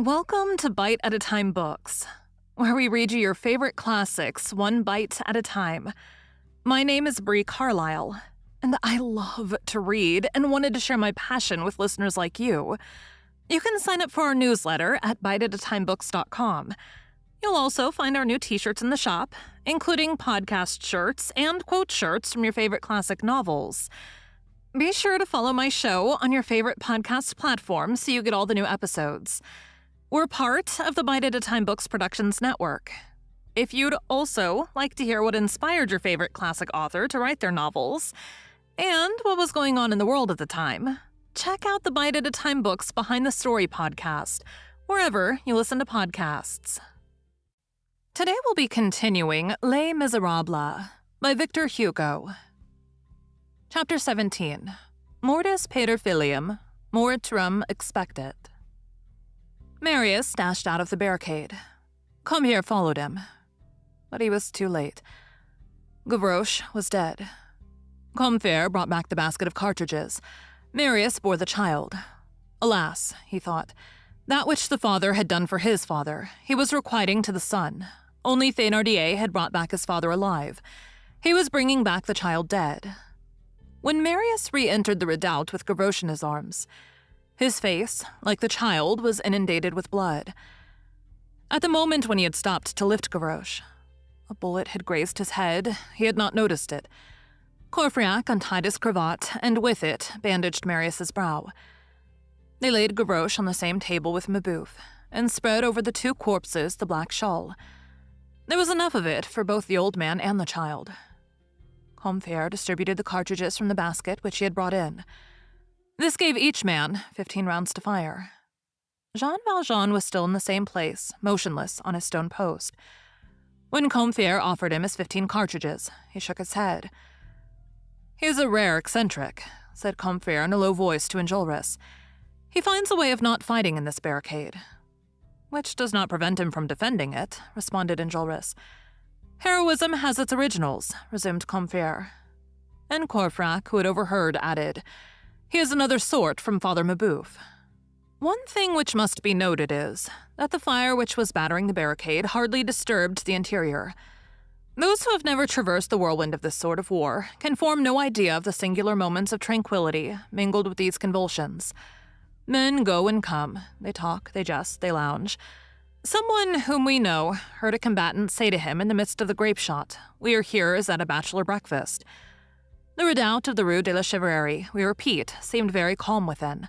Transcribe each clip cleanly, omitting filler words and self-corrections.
Welcome to Bite at a Time Books, where we read you your favorite classics one bite at a time. My name is Bree Carlile, and I love to read and wanted to share my passion with listeners like you. You can sign up for our newsletter at biteatatimebooks.com. You'll also find our new t-shirts in the shop, including podcast shirts and quote shirts from your favorite classic novels. Be sure to follow my show on your favorite podcast platform so you get all the new episodes. We're part of the Bite at a Time Books Productions Network. If you'd also like to hear what inspired your favorite classic author to write their novels, and what was going on in the world at the time, check out the Bite at a Time Books Behind the Story podcast, wherever you listen to podcasts. Today we'll be continuing Les Miserables by Victor Hugo. Chapter 17. Mortis Pater Filium, Morituum Expectet. Marius dashed out of the barricade. Combeferre followed him. But he was too late. Gavroche was dead. Combeferre brought back the basket of cartridges. Marius bore the child. Alas, he thought, that which the father had done for his father, he was requiting to the son. Only Thénardier had brought back his father alive. He was bringing back the child dead. When Marius re-entered the redoubt with Gavroche in his arms, his face, like the child, was inundated with blood. At the moment when he had stopped to lift Gavroche, a bullet had grazed his head. He had not noticed it. Courfeyrac untied his cravat, and with it bandaged Marius's brow. They laid Gavroche on the same table with Mabeuf, and spread over the two corpses the black shawl. There was enough of it for both the old man and the child. Combeferre distributed the cartridges from the basket which he had brought in. This gave each man 15 rounds to fire. Jean Valjean was still in the same place, motionless on his stone post. When Combeferre offered him his 15 cartridges, he shook his head. "He is a rare eccentric," said Combeferre in a low voice to Enjolras. "He finds a way of not fighting in this barricade." "Which does not prevent him from defending it," responded Enjolras. "Heroism has its originals," resumed Combeferre. And Courfeyrac, who had overheard, added, "He is another sort from Father Mabeuf." One thing which must be noted is that the fire which was battering the barricade hardly disturbed the interior. Those who have never traversed the whirlwind of this sort of war can form no idea of the singular moments of tranquility mingled with these convulsions. Men go and come, they talk, they jest, they lounge. Someone whom we know heard a combatant say to him in the midst of the grape shot, "We are here as at a bachelor breakfast." The redoubt of the Rue de la Chevrerie, we repeat, seemed very calm within.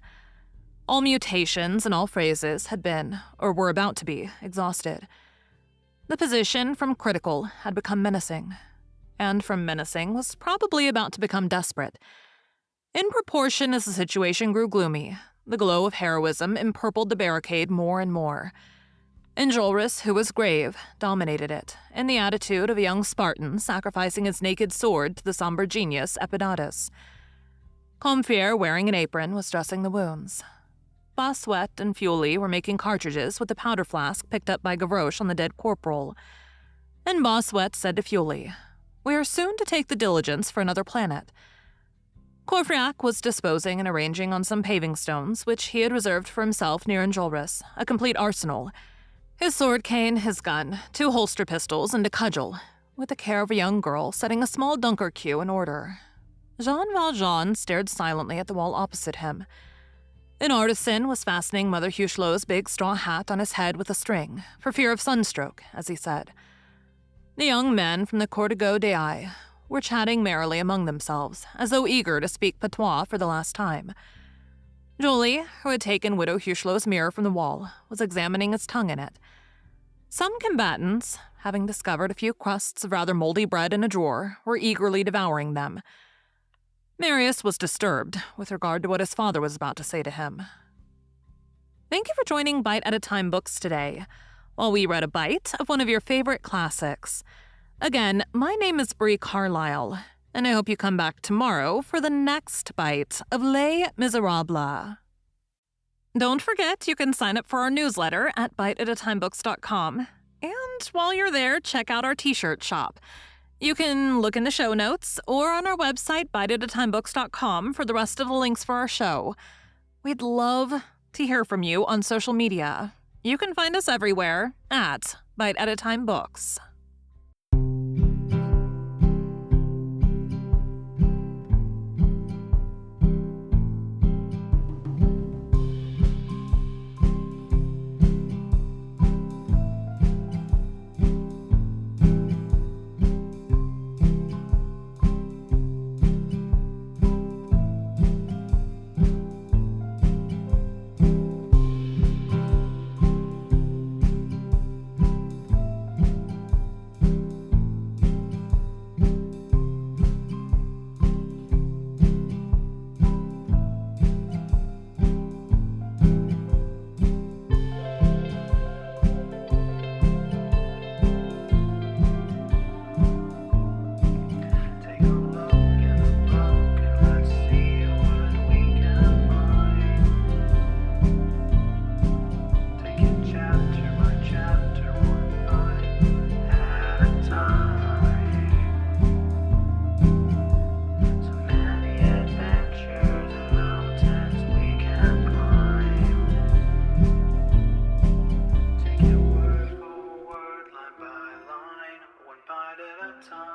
All mutations and all phrases had been, or were about to be, exhausted. The position from critical had become menacing, and from menacing was probably about to become desperate. In proportion as the situation grew gloomy, the glow of heroism empurpled the barricade more and more. Enjolras, who was grave, dominated it, in the attitude of a young Spartan sacrificing his naked sword to the somber genius Epidatus. Combeferre, wearing an apron, was dressing the wounds. Bossuet and Feuilly were making cartridges with the powder flask picked up by Gavroche on the dead corporal. And Bossuet said to Feuilly, "We are soon to take the diligence for another planet." Courfeyrac was disposing and arranging on some paving stones, which he had reserved for himself near Enjolras, a complete arsenal. His sword cane, his gun, 2 holster pistols, and a cudgel, with the care of a young girl setting a small dunker queue in order. Jean Valjean stared silently at the wall opposite him. An artisan was fastening Mother Huchelot's big straw hat on his head with a string, for fear of sunstroke, as he said. The young men from the Cortigo des Ayes were chatting merrily among themselves, as though eager to speak patois for the last time. Joly, who had taken Widow Huchelot's mirror from the wall, was examining its tongue in it. Some combatants, having discovered a few crusts of rather moldy bread in a drawer, were eagerly devouring them. Marius was disturbed with regard to what his father was about to say to him. Thank you for joining Bite at a Time Books today, while we read a bite of one of your favorite classics. Again, my name is Bree Carlile, and I hope you come back tomorrow for the next bite of Les Miserables. Don't forget, you can sign up for our newsletter at biteatatimebooks.com. And while you're there, check out our t-shirt shop. You can look in the show notes or on our website, biteatatimebooks.com, for the rest of the links for our show. We'd love to hear from you on social media. You can find us everywhere at Bite at a Time Books. One bite at a time.